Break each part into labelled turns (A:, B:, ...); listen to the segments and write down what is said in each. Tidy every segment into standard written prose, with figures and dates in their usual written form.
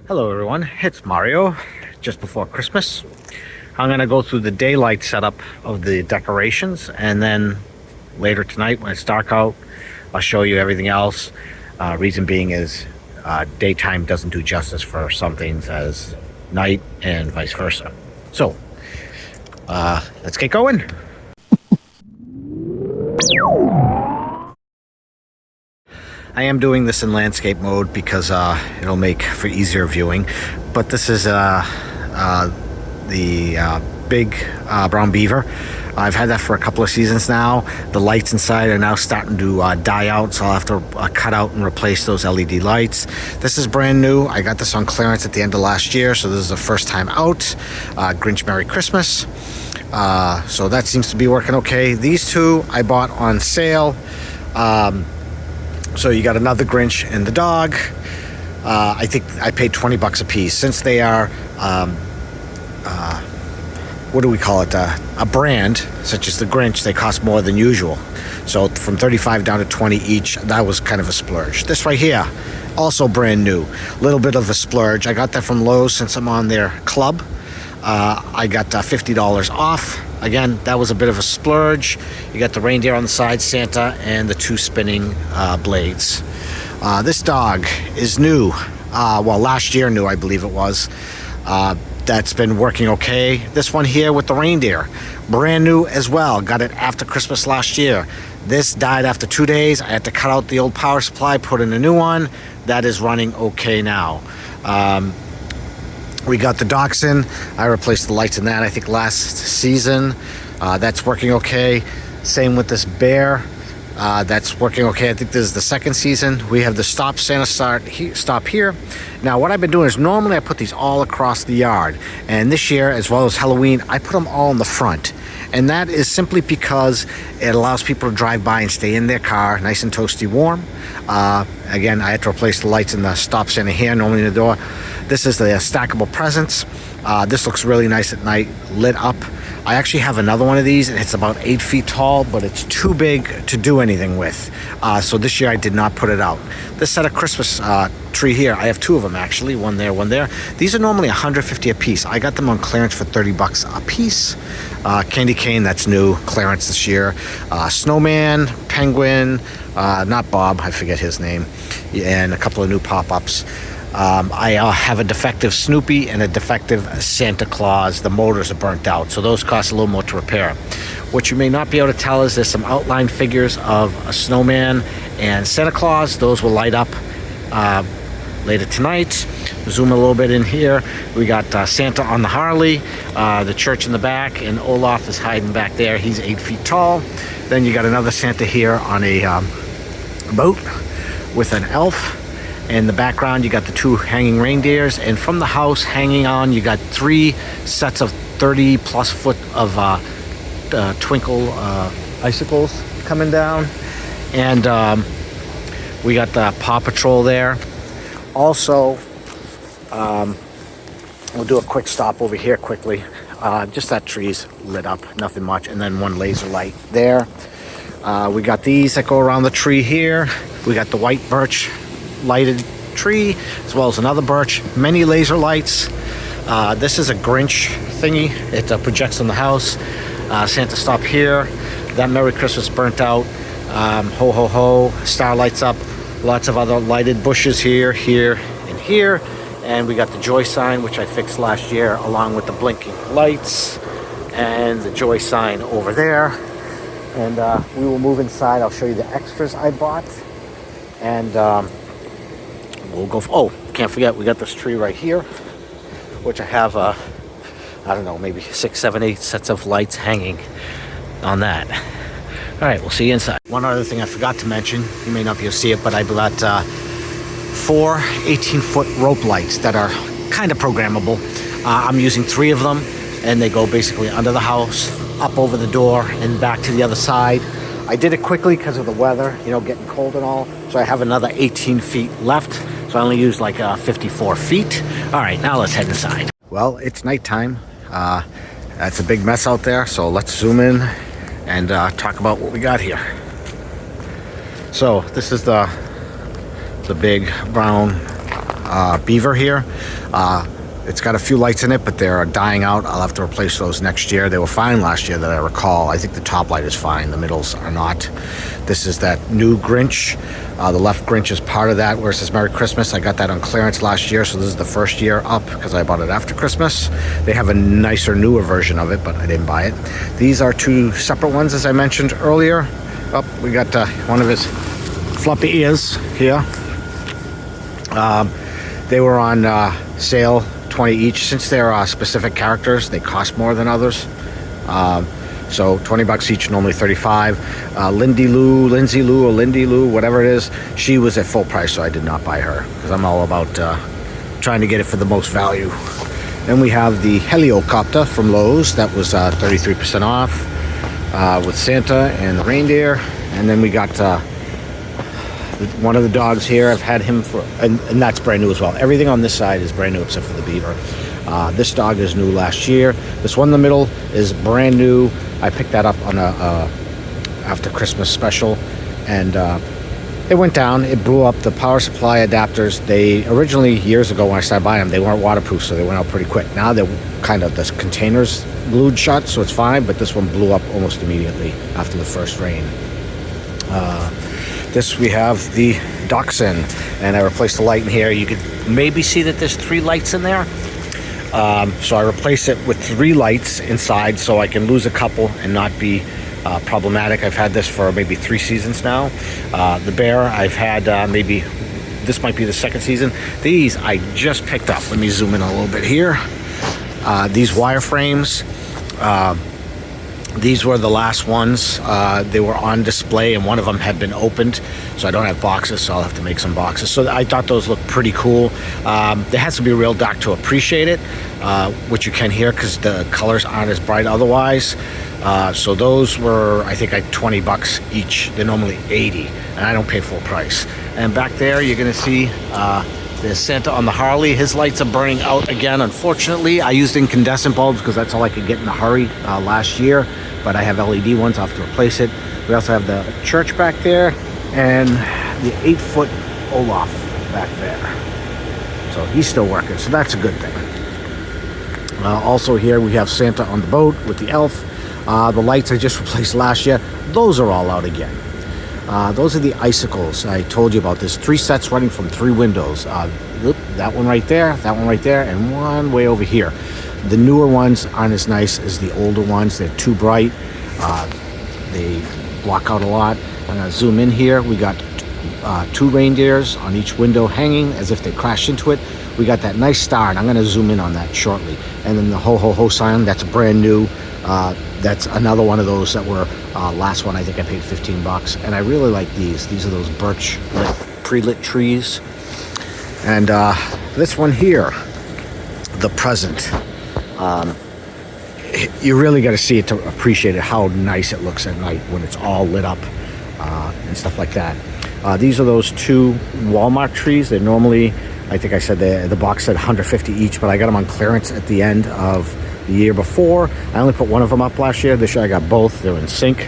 A: Hello everyone, it's Mario, just before Christmas. I'm going to go through the daylight setup of the decorations, and then later tonight when it's dark out, I'll show you everything else. Reason being is daytime doesn't do justice for some things as night and vice versa. So, let's get going. I am doing this in landscape mode because it'll make for easier viewing. But this is the big brown beaver. I've had that for a couple of seasons now. The lights inside are now starting to die out, so I'll have to cut out and replace those LED lights. This is brand new. I got this on clearance at the end of last year, so this is the first time out. Grinch Merry Christmas. So that seems to be working okay. These two I bought on sale. So you got another Grinch and the dog. I think I paid 20 bucks a piece. Since they are, what do we call it? A brand, such as the Grinch, they cost more than usual. So from 35 down to 20 each, that was kind of a splurge. This right here, also brand new. Little bit of a splurge. I got that from Lowe's since I'm on their club. I got $50 off. Again, that was a bit of a splurge. You got the reindeer on the side, Santa, and the two spinning blades. This dog is new. Well, last year new, I believe it was. That's been working okay. This one here with the reindeer, brand new as well. Got it after Christmas last year. This died after 2 days. I had to cut out the old power supply, put in a new one. That is running okay now. We got the Dachshund. I replaced the lights in that, I think, last season. That's working okay. Same with this bear. That's working okay. I think this is the second season. We have the stop Santa stop here. Now, what I've been doing is normally I put these all across the yard. And this year, as well as Halloween, I put them all in the front. And that is simply because it allows people to drive by and stay in their car nice and toasty warm. Again, I had to replace the lights in the stop Santa here, normally in the door. This is the stackable presents. This looks really nice at night, lit up. I actually have another one of these, and it's about 8 feet tall, but it's too big to do anything with. So this year I did not put it out. This set of Christmas tree here, I have two of them actually, one there, one there. These are normally $150 a piece. I got them on clearance for 30 bucks a piece. Candy cane, that's new, clearance this year. Snowman, penguin, not Bob, I forget his name, and a couple of new pop-ups. I have a defective Snoopy and a defective Santa Claus. The motors are burnt out, so those cost a little more to repair. What you may not be able to tell is there's some outline figures of a snowman and Santa Claus. Those will light up later tonight. Zoom a little bit in here. We got Santa on the Harley, the church in the back, and Olaf is hiding back there. He's 8 feet tall. Then you got another Santa here on a boat with an elf. In the background, you got the two hanging reindeers, and from the house hanging on, you got 3 sets of 30-plus foot of twinkle icicles coming down, and we got the Paw Patrol there. Also, we'll do a quick stop over here quickly. Just that tree's lit up, nothing much, and then one laser light there. We got these that go around the tree here. We got the white birch lighted tree, as well as another birch, many laser lights. This is a Grinch thingy. It projects on the house. Santa stop here. That Merry Christmas burnt out. Ho ho ho, star lights up. Lots of other lighted bushes here, here, and here. And we got the joy sign, which I fixed last year, along with the blinking lights and the joy sign over there. And we will move inside. I'll show you the extras I bought. And we'll go, oh, can't forget, we got this tree right here, which I have, I don't know, maybe 6, 7, 8 sets of lights hanging on that. All right, we'll see you inside. One other thing I forgot to mention, you may not be able to see it, but I got 4 18-foot rope lights that are kind of programmable. I'm using 3 of them, and they go basically under the house, up over the door, and back to the other side. I did it quickly because of the weather, you know, getting cold and all. So I have another 18 feet left. So I only used like 54 feet. All right, now let's head inside. Well, it's nighttime. That's a big mess out there. So let's zoom in and talk about what we got here. So this is the big brown beaver here. It's got a few lights in it, but they're dying out. I'll have to replace those next year. They were fine last year that I recall. I think the top light is fine. The middles are not. This is that new Grinch. The left Grinch is part of that, where it says Merry Christmas. I got that on clearance last year, so this is the first year up because I bought it after Christmas. They have a nicer, newer version of it, but I didn't buy it. These are two separate ones, as I mentioned earlier. Oh, we got one of his floppy ears here. They were on sale, 20 each. Since they're specific characters, they cost more than others. So 20 bucks each, normally 35. Lindsay Lou, whatever it is, she was at full price, so I did not buy her because I'm all about trying to get it for the most value. Then we have the Heliocopter from Lowe's. That was 33% off with Santa and the reindeer. And then we got one of the dogs here. I've had him for, and that's brand new as well. Everything on this side is brand new except for the beaver. This dog is new last year. This one in the middle is brand new. I picked that up on a after Christmas special, and it went down. It blew up. The power supply adapters, they originally, years ago when I started buying them, they weren't waterproof, so they went out pretty quick. Now they're kind of, the containers glued shut, so it's fine, but this one blew up almost immediately after the first rain. This we have the Hodgson, and I replaced the light in here. You could maybe see that there's 3 lights in there. So I replaced it with 3 lights inside so I can lose a couple and not be problematic. I've had this for maybe 3 seasons now. The Bear, I've had maybe, this might be the 2nd season. These I just picked up. Let me zoom in a little bit here. These wireframes, these were the last ones. They were on display, and one of them had been opened, so I don't have boxes, so I'll have to make some boxes. So I thought those looked pretty cool. There has to be real dark to appreciate it, which you can here because the colors aren't as bright otherwise. So those were, I think, like 20 bucks each. They're normally 80, and I don't pay full price. And back there, you're gonna see there's Santa on the Harley. His lights are burning out again, unfortunately. I used incandescent bulbs because that's all I could get in a hurry last year, but I have LED ones. I'll have to replace it. We also have the church back there and the 8-foot Olaf back there. So he's still working, so that's a good thing. Also here we have Santa on the boat with the elf. The lights I just replaced last year, those are all out again. Those are the icicles. I told you about this. 3 sets running from 3 windows. That one right there, and one way over here. The newer ones aren't as nice as the older ones. They're too bright. They block out a lot. I'm going to zoom in here. We got 2 reindeers on each window hanging as if they crashed into it. We got that nice star, and I'm going to zoom in on that shortly. And then the ho ho ho sign, that's brand new. That's another one of those that were last one. I think I paid 15 bucks, and I really like these. These are those birch pre-lit trees. And this one here, the present. You really got to see it to appreciate it, how nice it looks at night when it's all lit up and stuff like that. These are those 2 Walmart trees. They're normally, I think I said the box said 150 each, but I got them on clearance at the end of the year before. I only put one of them up last year. This year I got both. They're in sync.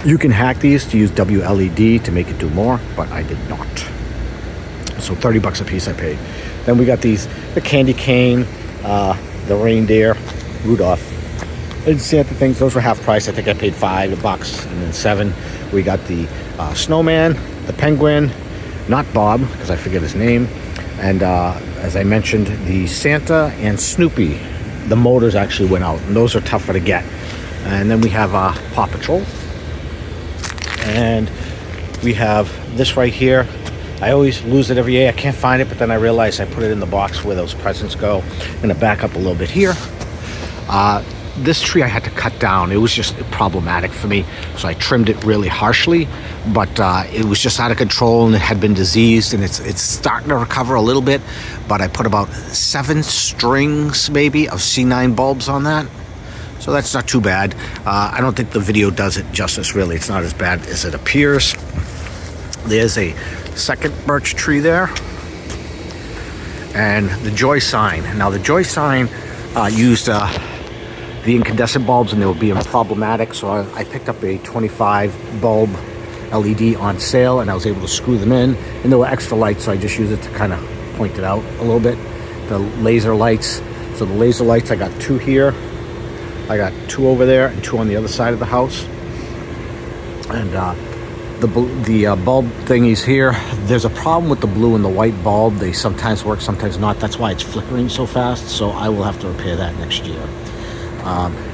A: You can hack these to use WLED to make it do more, but I did not. So 30 bucks a piece I paid. Then we got these, the candy cane, the reindeer, Rudolph. I didn't see the things. Those were half price. I think I paid $5 and then 7. We got the snowman, the penguin, not Bob because I forget his name, and as I mentioned, the Santa and Snoopy. The motors actually went out, and those are tougher to get. And then we have Paw Patrol, and we have this right here. I always lose it every year. I can't find it, but then I realize I put it in the box where those presents go. I'm gonna back up a little bit here. This tree I had to cut down. It was just problematic for me, so I trimmed it really harshly, but it was just out of control, and it had been diseased, and it's starting to recover a little bit, but I put about 7 strings maybe of C9 bulbs on that, so that's not too bad. I don't think the video does it justice, really. It's not as bad as it appears. There's a second birch tree there, and the joy sign. Now the joy sign used the incandescent bulbs, and they were being problematic, so I picked up a 25 bulb LED on sale, and I was able to screw them in, and there were extra lights, so I just used it to kind of pointed out a little bit. The laser lights. So the laser lights, I got 2 here. I got 2 over there and 2 on the other side of the house. And the bulb thingies here, there's a problem with the blue and the white bulb. They sometimes work, sometimes not. That's why it's flickering so fast. So I will have to repair that next year.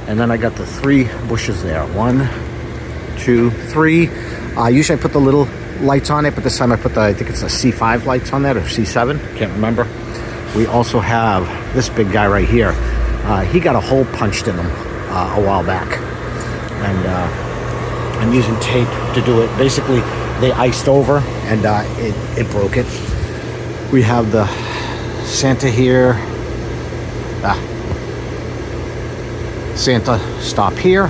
A: And then I got the 3 bushes there. 1, 2, 3. Usually I put the little lights on it, but this time I put I think it's a C5 lights on that, or C7, can't remember. We also have this big guy right here. He got a hole punched in him a while back. And I'm using tape to do it. Basically, they iced over and it broke it. We have the Santa here. Santa stop here.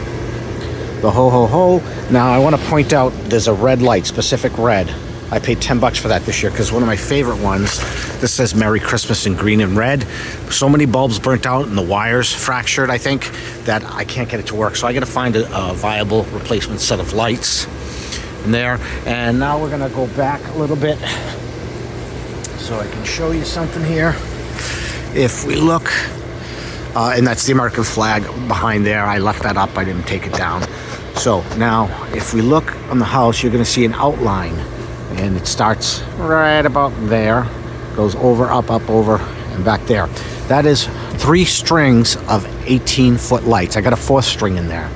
A: The ho ho ho. Now I want to point out there's a red light, specific red. I paid $10 for that this year because one of my favorite ones, this says Merry Christmas in green and red. So many bulbs burnt out and the wires fractured, I think, that I can't get it to work. So I got to find a viable replacement set of lights in there. And now we're going to go back a little bit so I can show you something here. If we look, and that's the American flag behind there. I left that up. I didn't take it down. So now if we look on the house, you're going to see an outline. And it starts right about there, goes over, up, over, and back there. That is 3 strings of 18-foot lights. I got a 4th string in there.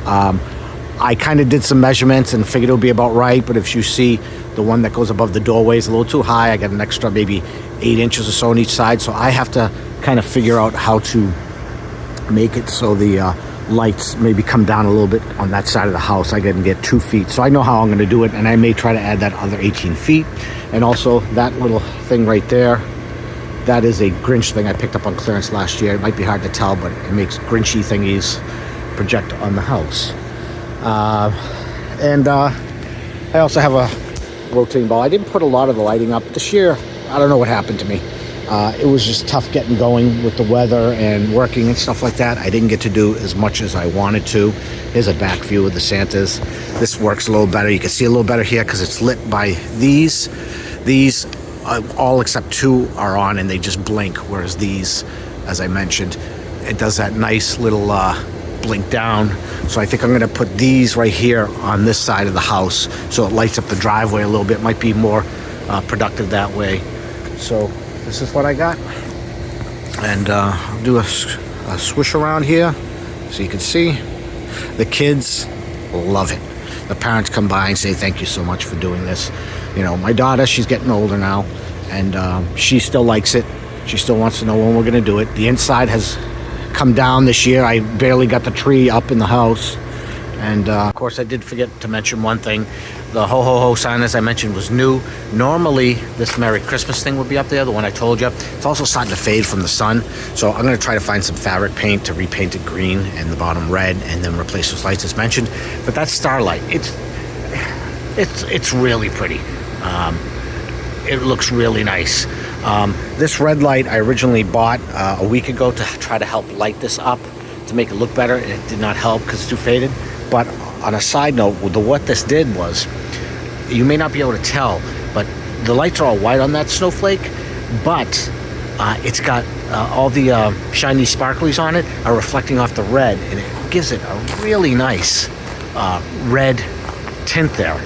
A: I kind of did some measurements and figured it would be about right, but if you see the one that goes above the doorway is a little too high, I got an extra maybe 8 inches or so on each side, so I have to kind of figure out how to make it so the lights maybe come down a little bit on that side of the house. I can get 2 feet, so I know how I'm going to do it, and I may try to add that other 18 feet. And also that little thing right there, that is a Grinch thing I picked up on clearance last year. It might be hard to tell, but it makes Grinchy thingies project on the house. And I also have a rotating ball. I didn't put a lot of the lighting up this year. I don't know what happened to me. It was just tough getting going with the weather and working and stuff like that. I didn't get to do as much as I wanted to. Here's a back view of the Santas. This works a little better. You can see a little better here because it's lit by these. These, all except 2 are on and they just blink, whereas these, as I mentioned, it does that nice little blink down. So I think I'm going to put these right here on this side of the house so it lights up the driveway a little bit. Might be more productive that way. So this is what I got, and I'll do a swish around here so you can see. The kids love it. The parents come by and say thank you so much for doing this. You know, my daughter, she's getting older now, and she still likes it. She still wants to know when we're going to do it. The inside has come down this year. I barely got the tree up in the house. And of course I did forget to mention one thing. The ho ho ho sign, as I mentioned, was new. Normally this Merry Christmas thing would be up there, the one I told you. It's also starting to fade from the sun, so I'm going to try to find some fabric paint to repaint it green and the bottom red, and then replace those lights as mentioned. But that starlight, it's really pretty. It looks really nice. This red light I originally bought a week ago to try to help light this up to make it look better. It did not help because it's too faded. But on a side note, what this did was, you may not be able to tell, but the lights are all white on that snowflake, but it's got all the shiny sparklies on it are reflecting off the red, and it gives it a really nice red tint there.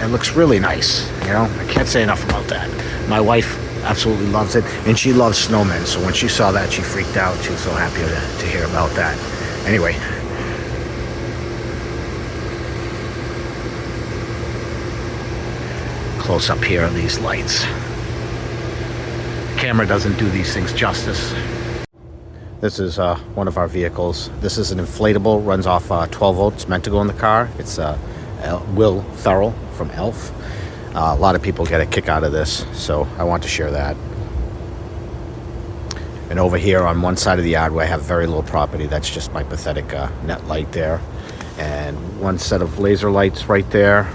A: It looks really nice, you know. I can't say enough about that. My wife absolutely loves it, and she loves snowmen, so when she saw that, she freaked out. She was so happy to hear about that. Anyway, close up here of these lights. Camera doesn't do these things justice. This is one of our vehicles. This is an inflatable, runs off 12 volts, meant to go in the car. It's Will Ferrell from Elf. A lot of people get a kick out of this, so I want to share that. And over here on one side of the yard where I have very little property, that's just my pathetic net light there. And one set of laser lights right there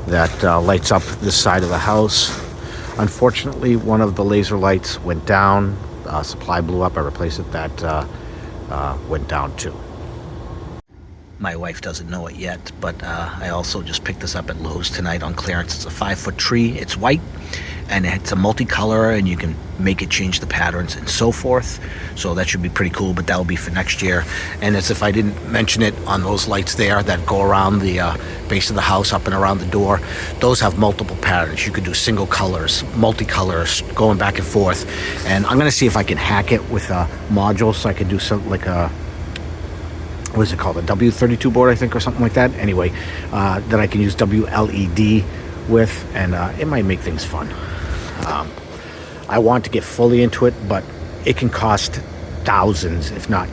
A: that lights up this side of the house. Unfortunately, one of the laser lights went down. Supply blew up. I replaced it. That went down too. My wife doesn't know it yet, but I also just picked this up at Lowe's tonight on clearance. It's a 5-foot tree. It's white, and it's a multicolor, and you can make it change the patterns and so forth. So that should be pretty cool, but that will be for next year. And as if I didn't mention it, on those lights there that go around the base of the house, up and around the door, those have multiple patterns. You could do single colors, multicolors, going back and forth. And I'm gonna see if I can hack it with a module, so I could do something like a, what is it called, a W32 board, I think, or something like that. Anyway, that I can use WLED with, and it might make things fun. I want to get fully into it, but it can cost thousands, if not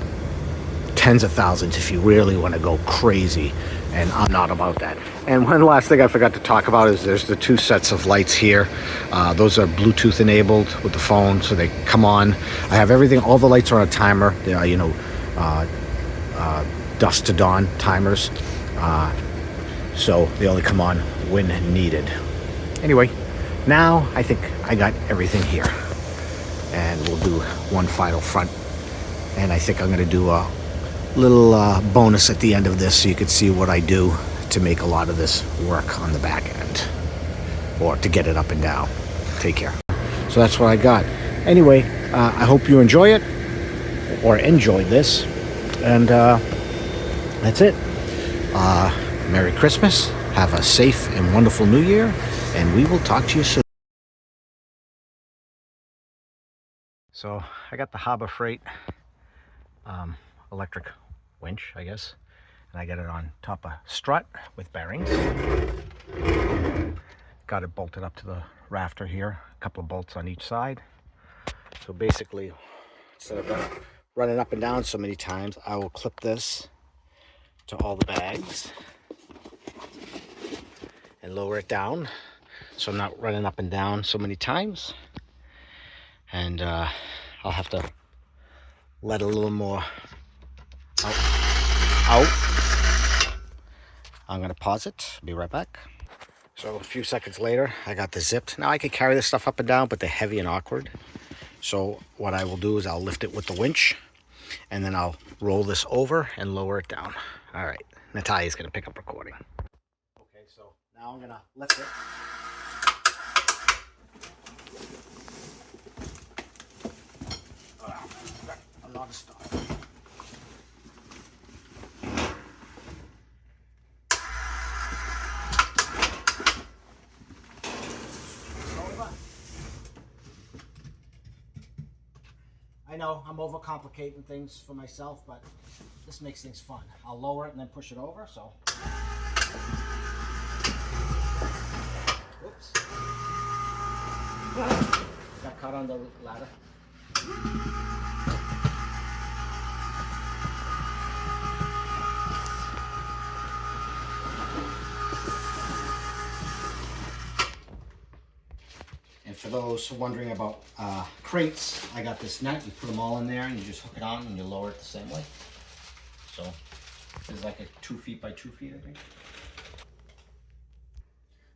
A: tens of thousands, if you really want to go crazy, and I'm not about that. And one last thing I forgot to talk about is there's the 2 sets of lights here. Those are Bluetooth enabled with the phone, so they come on. I have everything, all the lights are on a timer. They are, you know, dusk to dawn timers, so they only come on when needed. Anyway, now I think I got everything here, and we'll do one final front, and I think I'm going to do a little bonus at the end of this, so you can see what I do to make a lot of this work on the back end, or to get it up and down. Take care. So that's what I got. Anyway, I hope you enjoy it, or enjoyed this, and that's it. Merry Christmas, have a safe and wonderful New Year, and we will talk to you soon. So I got the Harbor Freight electric winch, I guess, and I got it on top of strut with bearings. Got it bolted up to the rafter here, a couple of bolts on each side. So basically, instead of running up and down so many times, I will clip this to all the bags and lower it down, so I'm not running up and down so many times. And I'll have to let a little more out. I'm gonna pause it, be right back. So a few seconds later, I got this zipped. Now I could carry this stuff up and down, but they're heavy and awkward. So what I will do is I'll lift it with the winch, and then I'll roll this over and lower it down. All right, Natalia's gonna pick up recording. Okay, so now I'm gonna lift it. A lot of stuff. I know I'm overcomplicating things for myself, but this makes things fun. I'll lower it and then push it over, so. Whoops. Got caught on the ladder. And for those wondering about crates, I got this net. You put them all in there and you just hook it on and you lower it the same way. So it's like a 2 feet by 2 feet, I think.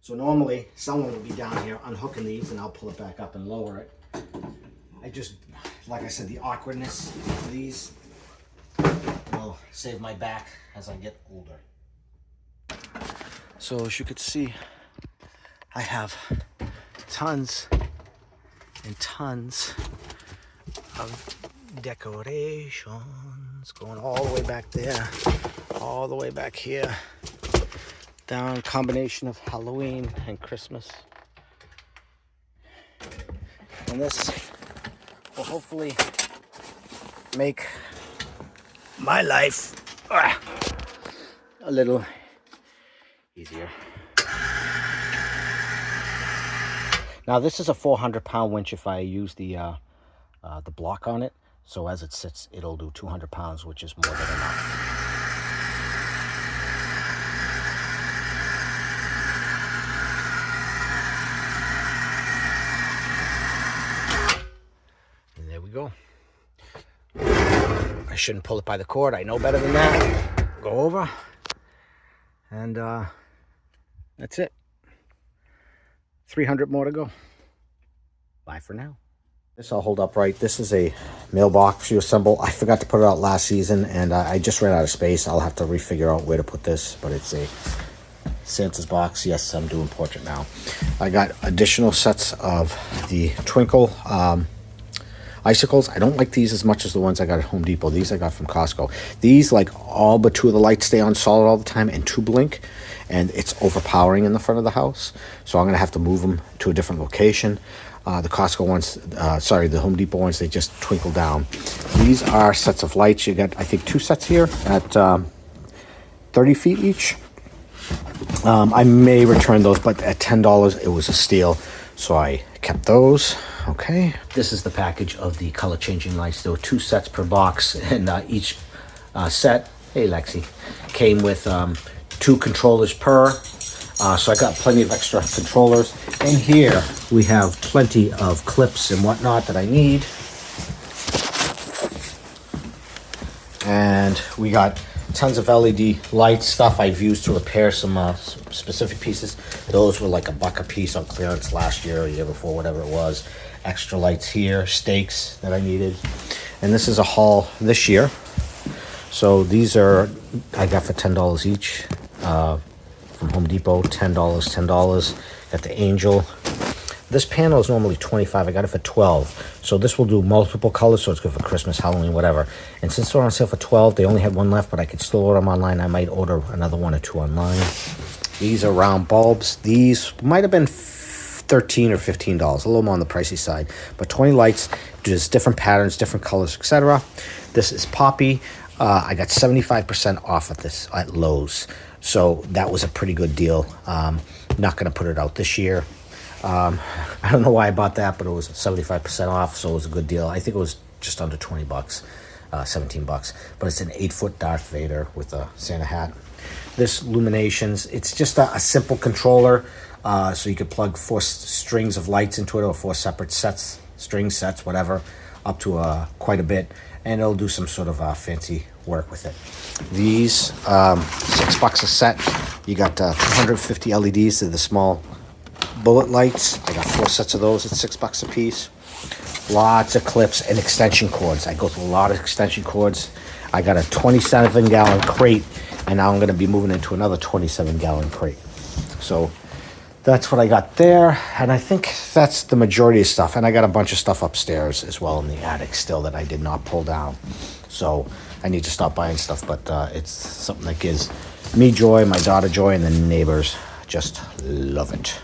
A: So normally someone will be down here unhooking these, and I'll pull it back up and lower it. I just, like I said, the awkwardness of these will save my back as I get older. So as you can see, I have tons and tons of decorations going all the way back there, all the way back here, down, combination of Halloween and Christmas. And this will hopefully make my life a little easier. Now this is a 400-pound winch if I use the block on it. So as it sits, it'll do 200 pounds, which is more than enough. And there we go. I shouldn't pull it by the cord. I know better than that. Go over. And that's it. 300 more to go. Bye for now. This I'll hold up right. This is a mailbox you assemble. I forgot to put it out last season, and I just ran out of space. I'll have to refigure out where to put this, but it's a Santa's box. Yes, I'm doing portrait now. I got additional sets of the Twinkle icicles. I don't like these as much as the ones I got at Home Depot. These I got from Costco. These, like, all but 2 of the lights stay on solid all the time and 2 blink, and it's overpowering in the front of the house. So I'm gonna have to move them to a different location. The Costco ones, the Home Depot ones, they just twinkle down. These are sets of lights. You got, I think, 2 sets here at 30 feet each. I may return those, but at $10 it was a steal, so I kept those. Okay, this is the package of the color changing lights. There were 2 sets per box, and each set, hey Lexi, came with 2 controllers per. So I got plenty of extra controllers. And here we have plenty of clips and whatnot that I need. And we got tons of LED light stuff I've used to repair some specific pieces. Those were like $1 a piece on clearance last year or the year before, whatever it was. Extra lights here, stakes that I needed. And this is a haul this year. So these are, I got for $10 each from Home Depot, $10, $10. Got the Angel. This panel is normally $25. I got it for $12. So this will do multiple colors, so it's good for Christmas, Halloween, whatever. And since they're on sale for $12, they only had 1 left, but I could still order them online. I might order another 1 or 2 online. These are round bulbs. These might have been $13 or $15, a little more on the pricey side. But 20 lights, just different patterns, different colors, etc. This is Poppy. I got 75% off of this at Lowe's. So that was a pretty good deal. Not going to put it out this year. I don't know why I bought that, but it was 75% off, so it was a good deal. I think it was just under 20 bucks, 17 bucks. But it's an 8-foot Darth Vader with a Santa hat. This Illuminations, it's just a simple controller, so you could plug 4 strings of lights into it, or 4 separate sets, string sets, whatever, up to quite a bit, and it'll do some sort of fancy work with it. These, $6 a set. You got 250 LEDs. They're the small bullet lights. I got 4 sets of those at $6 a piece. Lots of clips and extension cords. I go through a lot of extension cords. I got a 27-gallon crate, and now I'm going to be moving into another 27-gallon crate. So that's what I got there, and I think that's the majority of stuff. And I got a bunch of stuff upstairs as well in the attic still that I did not pull down. So I need to stop buying stuff, but it's something that gives me joy, my daughter joy, and the neighbors just love it.